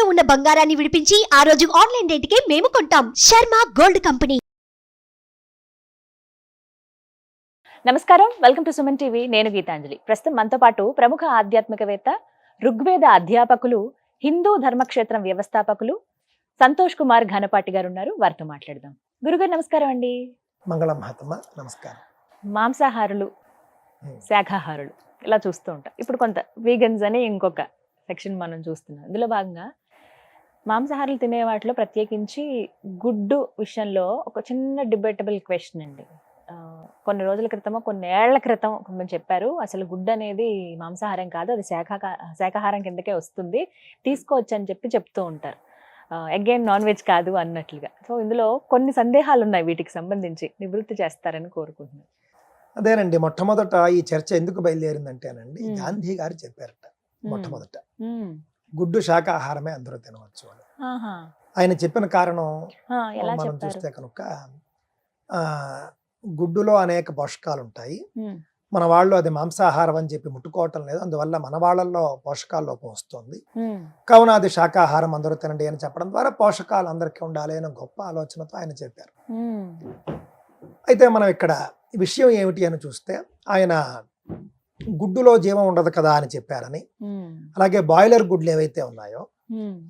ఇంట్లో ఉన్న బంగారాన్ని విడిపించి ఆ రోజు ఆన్లైన్ రేటుకే మేము కొంటాం. Sharma gold company. నమస్కారం, వెల్కమ్ టు సుమన్ టీవీ. నేను గీతాంజలి. ప్రస్తుతం మనతో పాటు ప్రముఖ ఆధ్యాత్మికవేత్త, ఋగ్వేద అధ్యాపకులు, హిందూ ధర్మక్షేత్రం వ్యవస్థాపకులు సంతోష్ కుమార్ ఘనపాటి గారు ఉన్నారు. వారితో మాట్లాడదాం. గురుగారు నమస్కారం అండి. మంగళం మహాత్మ, నమస్కారం. మాంసాహారులు, శాఖాహారులు ఇలా చూస్తూ ఉంటాం. ఇప్పుడు కొంత వీగన్స్ అని ఇంకొక సెక్షన్ మనం చూస్తున్నాం. ఇందులో భాగంగా మాంసాహారులు తినే వాటిలో ప్రత్యేకించి గుడ్డు విషయంలో ఒక చిన్న డిబేటబుల్ క్వశ్చన్ అండి. కొన్ని రోజుల క్రితమో కొన్ని ఏళ్ల క్రితం కొంచెం చెప్పారు, అసలు గుడ్డు అనేది మాంసాహారం కాదు, అది శాఖాహారం కిందకే వస్తుంది, తీసుకోవచ్చు అని చెప్తూ ఉంటారు. అగైన్ నాన్ వెజ్ కాదు అన్నట్లుగా. సో ఇందులో కొన్ని సందేహాలు ఉన్నాయి, వీటికి సంబంధించి నివృత్తి చేస్తారని కోరుకుంటున్నాను. అదేనండి, మొట్టమొదట ఈ చర్చ ఎందుకు బయలుదేరిందంటేనండి, గాంధీ గారు చెప్పారట మొట్టమొదట గుడ్డు శాఖాహారమే అందరూ తినవచ్చు అని. ఆయన చెప్పిన కారణం మనం చూస్తే కనుక గుడ్డులో అనేక పోషకాలు ఉంటాయి, మన వాళ్ళు అది మాంసాహారం అని చెప్పి ముట్టుకోవటం లేదు, అందువల్ల మన వాళ్ళల్లో పోషకాల లోపం వస్తుంది, కావున అది శాఖాహారం అందరూ తినండి అని చెప్పడం ద్వారా పోషకాలు అందరికీ ఉండాలి అనే గొప్ప ఆలోచనతో ఆయన చెప్పారు. అయితే మనం ఇక్కడ విషయం ఏమిటి అని చూస్తే, ఆయన గుడ్డులో జీవం ఉండదు కదా అని చెప్పారని, అలాగే బాయిలర్ గుడ్లు ఏవైతే ఉన్నాయో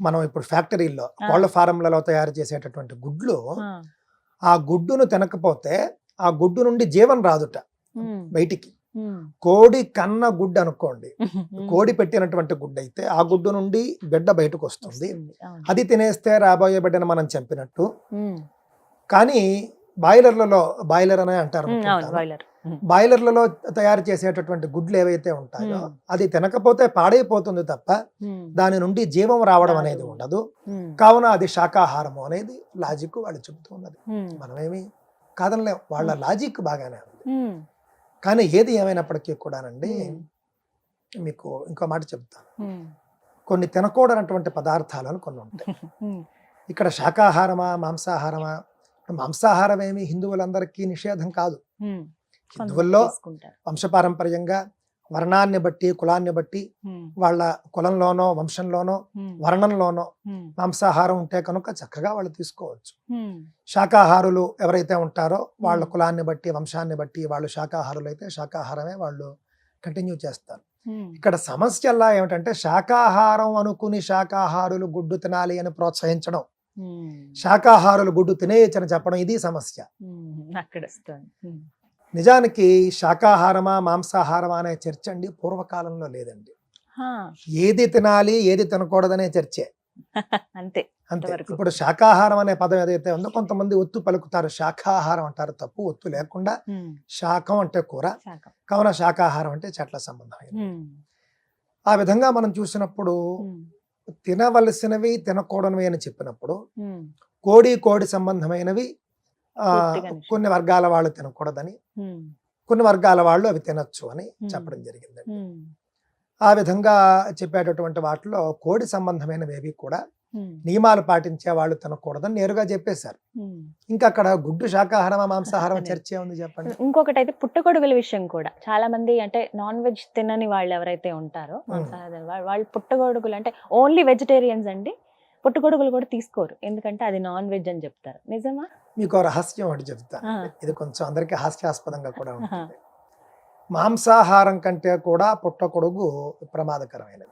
మనం ఇప్పుడు ఫ్యాక్టరీల్లో కోళ్ల ఫారంలలో తయారు చేసేటటువంటి గుడ్లు, ఆ గుడ్డును తినకపోతే ఆ గుడ్డు నుండి జీవం రాదుట బయటికి. కోడి కన్న గుడ్డు అనుకోండి, కోడి పెట్టినటువంటి గుడ్డు అయితే ఆ గుడ్డు నుండి బిడ్డ బయటకు వస్తుంది, అది తినేస్తే రాబోయే బిడ్డను మనం చంపినట్టు. కానీ బాయిలర్ అనే అంటారు, బాయిలర్లలో తయారు చేసేటటువంటి గుడ్లు ఏవైతే ఉంటాయో అది తినకపోతే పాడైపోతుంది తప్ప దాని నుండి జీవం రావడం అనేది ఉండదు, కావున అది శాకాహారము అనేది లాజిక్ వాళ్ళు చెబుతూ ఉన్నది. మనమేమి కాదనలేం, వాళ్ళ లాజిక్ బాగానే ఉంది. కానీ ఏది ఏమైనప్పటికీ కూడానండి, మీకు ఇంకో మాట చెప్తాను, కొన్ని తినకూడనటువంటి పదార్థాలను కొన్ని ఉంటాయి. ఇక్కడ శాకాహారమా మాంసాహారమా? మాంసాహారం ఏమి హిందువులందరికీ నిషేధం కాదు. హిందువుల్లో వంశపారంపర్యంగా వర్ణాన్ని బట్టి కులాన్ని బట్టి వాళ్ళ కులంలోనో వంశంలోనో వర్ణంలోనో మాంసాహారం ఉంటే కనుక చక్కగా వాళ్ళు తీసుకోవచ్చు. శాకాహారులు ఎవరైతే ఉంటారో వాళ్ళ కులాన్ని బట్టి వంశాన్ని బట్టి వాళ్ళు శాకాహారులు అయితే శాకాహారమే వాళ్ళు కంటిన్యూ చేస్తారు. ఇక్కడ సమస్యల్లా ఏమిటంటే, శాకాహారం అనుకుని శాకాహారులు గుడ్డు తినాలి అని ప్రోత్సహించడం, శాకాహారులు గుడ్డు తినేయచ్చని చెప్పడం, ఇది సమస్య. నిజానికి శాకాహారమా మాంసాహారమా అనే చర్చ అండి పూర్వకాలంలో లేదండి. ఏది తినాలి ఏది తినకూడదనే చర్చే అంతే. ఇప్పుడు శాకాహారం అనే పదం ఏదైతే ఉందో కొంతమంది ఒత్తు పలుకుతారు, శాకాహారం అంటారు, తప్పు. ఒత్తు లేకుండా శాకం అంటే కూర, కావున శాకాహారం అంటే చెట్ల సంబంధమైనది. ఆ విధంగా మనం చూసినప్పుడు తినవలసినవి తినకూడనివి అని చెప్పినప్పుడు కోడి సంబంధమైనవి కొన్ని వర్గాల వాళ్ళు తినకూడదని, కొన్ని వర్గాల వాళ్ళు అవి తినచ్చు అని చెప్పడం జరిగిందండి. ఆ విధంగా చెప్పేటటువంటి వాటిలో కోడి సంబంధమైనవి ఏవి కూడా నియమాలు పాటించే వాళ్ళు తినకూడదని నేరుగా చెప్పేశారు. ఇంకా అక్కడ గుడ్డు శాకాహారమా మాంసాహారం చర్చ ఉంది చెప్పండి. ఇంకొకటి అయితే పుట్టగొడుగుల విషయం కూడా చాలా మంది, అంటే నాన్ వెజ్ తినని వాళ్ళు ఎవరైతే ఉంటారో వాళ్ళు పుట్టగొడుగులు అంటే ఓన్లీ వెజిటేరియన్స్ అండి, పుట్టగొడుగులు కూడా తీసుకోరు, ఎందుకంటే అది నాన్ వెజ్ అని చెప్తారు. నిజమా? మీకు రహస్యం ఒకటి చెప్తాను, ఇది కొంచెం అందరికీ హాస్యాస్పదంగా కూడా ఉంటుంది. మాంసాహారం కంటే కూడా పుట్టగొడుగు ప్రమాదకరమైనది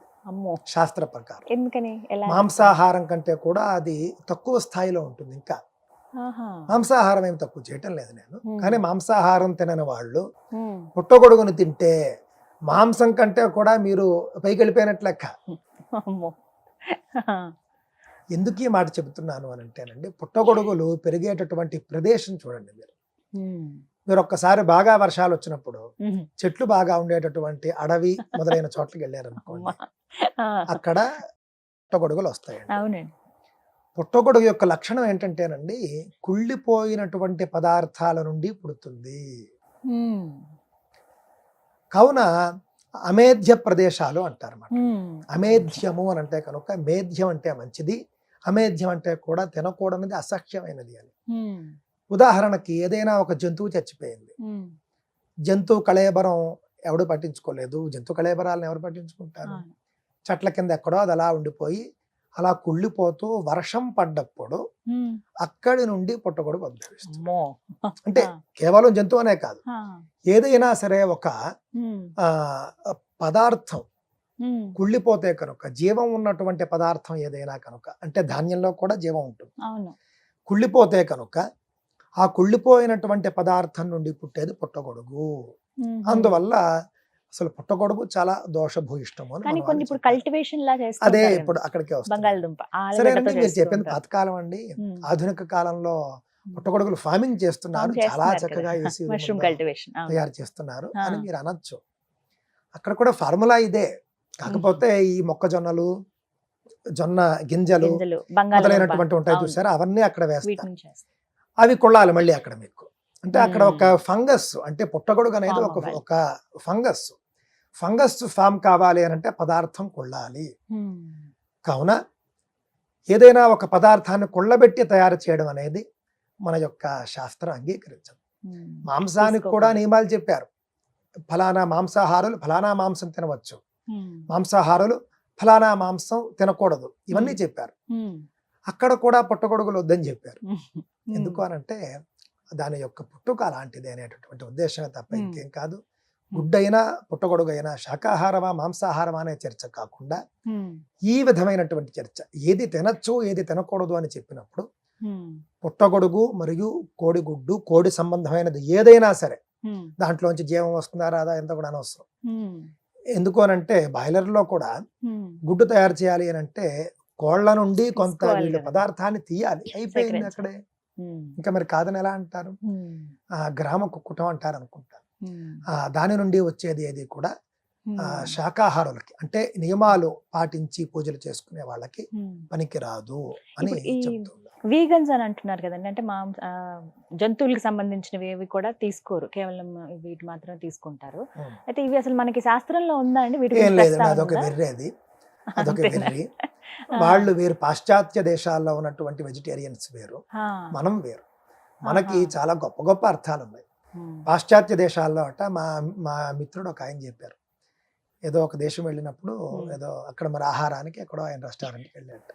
శాస్త్ర ప్రకారం. ఎందుకని? మాంసాహారం కంటే కూడా అది తక్కువ స్థాయిలో ఉంటుంది. ఇంకా మాంసాహారం ఏమి తక్కువ చేయటం లేదు నేను, కానీ మాంసాహారం తినని వాళ్ళు పుట్టగొడుగును తింటే మాంసం కంటే కూడా మీరు పైకి వెళ్ళిపోయినట్లు లెక్క. ఎందుకు ఈ మాట చెబుతున్నాను అని అంటేనండి, పుట్టగొడుగులు పెరిగేటటువంటి ప్రదేశం చూడండి. మీరు ఒక్కసారి బాగా వర్షాలు వచ్చినప్పుడు చెట్లు బాగా ఉండేటటువంటి అడవి మొదలైన చోట్లకి వెళ్ళారనుకోండి, అక్కడ పుట్టగొడుగులు వస్తాయండి. పుట్టగొడుగు యొక్క లక్షణం ఏంటంటేనండి, కుళ్ళిపోయినటువంటి పదార్థాల నుండి పుడుతుంది. కావున అమేధ్య ప్రదేశాలు అంటారు అన్నమాట. అమేధ్యము అని అంటే కనుక, మేధ్యం అంటే మంచిది, అమేధ్యం అంటే కూడా తినకూడనిది, అసహ్యమైనది అని. ఉదాహరణకి ఏదైనా ఒక జంతువు చచ్చిపోయింది, జంతువు కళేబరం ఎవడు పట్టించుకోలేదు, జంతు కళేబరాలను ఎవరు పట్టించుకుంటారు? చెట్ల కింద ఎక్కడో అది అలా ఉండిపోయి అలా కుళ్ళిపోతూ వర్షం పడ్డప్పుడు అక్కడి నుండి పుట్టగొడుగు ఉద్భవిస్తుంది. అమ్మో. అంటే కేవలం జంతువు అనే కాదు, ఏదైనా సరే ఒక ఆ పదార్థం కుళ్ళిపోతే కనుక, జీవం ఉన్నటువంటి పదార్థం ఏదైనా కనుక, అంటే ధాన్యంలో కూడా జీవం ఉంటుంది, అవును. కుళ్ళిపోతే కనుక ఆ కుళ్ళిపోయినటువంటి పదార్థం నుండి పుట్టేది పుట్టగొడుగు. అందువల్ల అసలు పుట్టగొడుగు చాలా దోషభూయిష్టము అని కానీ మన కొన్ని వాళ్ళు ఇప్పుడు చెప్పారు. కల్టివేషన్ లా అదే చేస్తారు ఇప్పుడు అక్కడికే వస్తుంది. బంగాళదుంప సరేనండి, మీరు చెప్పింది పాతకాలం అండి. ఆధునిక కాలంలో పుట్టగొడుగులు ఫార్మింగ్ చేస్తున్నారు, చాలా చక్కగా వేసి మష్రూమ్ కల్టివేషన్ తయారు చేస్తున్నారు అని మీరు అనొచ్చు. అక్కడ కూడా ఫార్ములా ఇదే, కాకపోతే ఈ మొక్కజొన్నలు, జొన్న గింజలు మొదలైనటువంటి ఉంటాయి చూసారా, అవన్నీ అక్కడ వేస్తారు. అవి కొళ్ళాలి మళ్ళీ అక్కడ మీకు. అంటే అక్కడ ఒక ఫంగస్, అంటే పుట్టగొడుగు అనేది ఒక ఫంగస్ ఫామ్ కావాలి అని అంటే పదార్థం కొళ్ళాలి. కావున ఏదైనా ఒక పదార్థాన్ని కొళ్ళబెట్టి తయారు చేయడం అనేది మన యొక్క శాస్త్రం అంగీకరించదు. మాంసానికి కూడా నియమాలు చెప్పారు. ఫలానా మాంసాహారులు ఫలానా మాంసం తినవచ్చు, మాంసాహారులు ఫలానా మాంసం తినకూడదు, ఇవన్నీ చెప్పారు. అక్కడ కూడా పుట్టగొడుగులు వద్దని చెప్పారు. ఎందుకు అనంటే దాని యొక్క పుట్టుక అలాంటిది అనేటటువంటి ఉద్దేశమే తప్ప ఇంకేం కాదు. గుడ్డైనా పుట్టగొడుగు అయినా శాకాహారమా మాంసాహారమా అనే చర్చ కాకుండా ఈ విధమైనటువంటి చర్చ, ఏది తినచ్చు ఏది తినకూడదు అని చెప్పినప్పుడు పుట్టగొడుగు మరియు కోడిగుడ్డు, కోడి సంబంధమైనది ఏదైనా సరే దాంట్లోంచి జీవం వస్తుందా రాదా ఎంత కూడా అనవసరం. ఎందుకు అనంటే బాయిలర్ లో కూడా గుడ్డు తయారు చేయాలి అని అంటే కోళ్ల నుండి కొంత వీళ్ళు పదార్థాన్ని తీయాలి, అయిపోయింది అక్కడే. ఇంకా మరి కాదని ఎలా అంటారు? గ్రామ కుక్కుటం అంటారు అనుకుంటారు. దాని నుండి వచ్చేది ఏది కూడా శాకాహారులకి, అంటే నియమాలు పాటించి పూజలు చేసుకునే వాళ్ళకి పనికి రాదు అని చెప్తున్నారు. వీగన్స్ అని అంటున్నారు కదండి, అంటే జంతువులకు సంబంధించినవి ఏవి కూడా తీసుకోరు, కేవలం వీటి మాత్రమే తీసుకుంటారు. అయితే ఇవి అసలు మనకి శాస్త్రంలో ఉందా అండి? వీటి ఏం లేదు, అదొక వెర్రి, అదొక వెర్రి. వాళ్ళు వేరు, పాశ్చాత్య దేశాల్లో ఉన్నటువంటి వెజిటేరియన్స్ వేరు, మనం వేరు. మనకి చాలా గొప్ప గొప్ప అర్థాలు ఉన్నాయి. పాశ్చాత్య దేశాల్లో అట మా మిత్రుడు ఒక ఆయన చెప్పారు, ఏదో ఒక దేశం వెళ్ళినప్పుడు ఏదో అక్కడ మరి ఆహారానికి ఎక్కడో ఆయన రెస్టారెంట్కి వెళ్ళాట.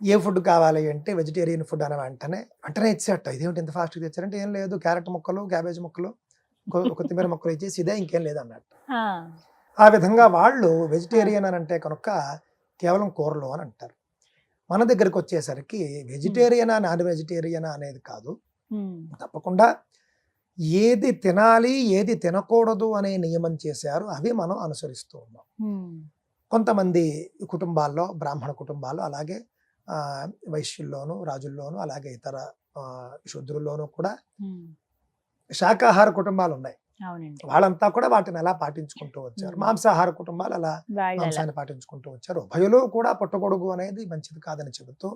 ఏ ఫుడ్ కావాలి అంటే వెజిటేరియన్ ఫుడ్ అని వెంటనే ఇచ్చేట. ఇదేమిటి ఇంత ఫాస్ట్గా తెచ్చారంటే, ఏం లేదు, క్యారెట్ ముక్కలు, క్యాబేజ్ ముక్కలు, కొత్తిమీర ముక్కలు ఇచ్చేసి ఇదే, ఇంకేం లేదు అన్నట్టు. ఆ విధంగా వాళ్ళు వెజిటేరియన్ అని అంటే కనుక కేవలం కూరలు అని అంటారు. మన దగ్గరికి వచ్చేసరికి వెజిటేరియనా నాన్ వెజిటేరియనా అనేది కాదు, తప్పకుండా ఏది తినాలి ఏది తినకూడదు అనే నియమం చేశారు, అవి మనం అనుసరిస్తూ ఉన్నాం. కొంతమంది కుటుంబాల్లో, బ్రాహ్మణ కుటుంబాల్లో, అలాగే వైశ్యుల్లోనూ రాజుల్లోనూ, అలాగే ఇతర శూద్రుల్లోనూ కూడా శాకాహార కుటుంబాలు ఉన్నాయి. వాళ్ళంతా కూడా వాటిని అలా పాటించుకుంటూ వచ్చారు. మాంసాహార కుటుంబాలు అలా మాంసాన్ని పాటించుకుంటూ వచ్చారు. ఉభయులు కూడా పుట్టగొడుగు అనేది మంచిది కాదని చెబుతూ,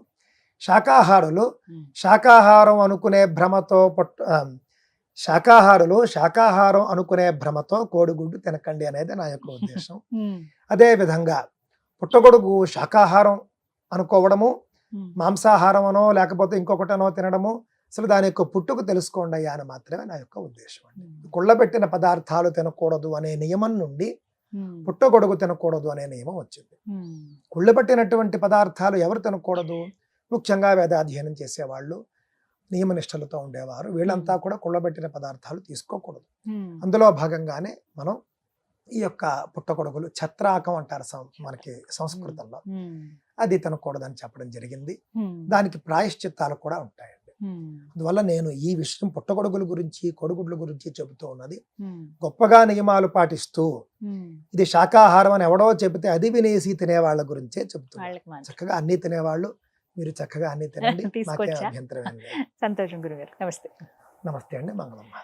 శాకాహారులు శాకాహారం అనుకునే భ్రమతో శాకాహారం అనుకునే భ్రమతో కోడిగుడ్డు తినకండి అనేది నా యొక్క ఉద్దేశం. అదే విధంగా పుట్టగొడుగు శాకాహారం అనుకోవడము, మాంసాహారం అనో లేకపోతే ఇంకొకటనో తినడము, అసలు దాని యొక్క పుట్టుకు తెలుసుకోండి అయ్యా అని మాత్రమే నా యొక్క ఉద్దేశం అండి. కుళ్ళబెట్టిన పదార్థాలు తినకూడదు అనే నియమం నుండి పుట్టగొడుగు తినకూడదు అనే నియమం వచ్చింది. కుళ్ళబెట్టినటువంటి పదార్థాలు ఎవరు తినకూడదు? ముఖ్యంగా వేదాధ్యయనం చేసేవాళ్ళు, నియమనిష్టలతో ఉండేవారు, వీళ్ళంతా కూడా కుళ్ళబెట్టిన పదార్థాలు తీసుకోకూడదు. అందులో భాగంగానే మనం ఈ యొక్క పుట్టగొడుగులు, ఛత్రాకం అంటారు మనకి సంస్కృతంలో, అది తినకూడదని చెప్పడం జరిగింది. దానికి ప్రాయశ్చిత్తాలు కూడా ఉంటాయండి. అందువల్ల నేను ఈ విషయం పుట్టగొడుగుల గురించి, కోడిగుడ్ల గురించి చెబుతూ ఉన్నది గొప్పగా నియమాలు పాటిస్తూ, ఇది శాకాహారం అని ఎవడో చెబితే అది వినేసి తినేవాళ్ళ గురించే చెబుతున్నాను. చక్కగా అన్ని తినేవాళ్ళు మీరు చక్కగా అన్ని తినండి, నాకే అభ్యంతరం ఏం లేదు. సంతోషం గురుగారు. నమస్తే. నమస్తే అండి. మంగళమ్మ.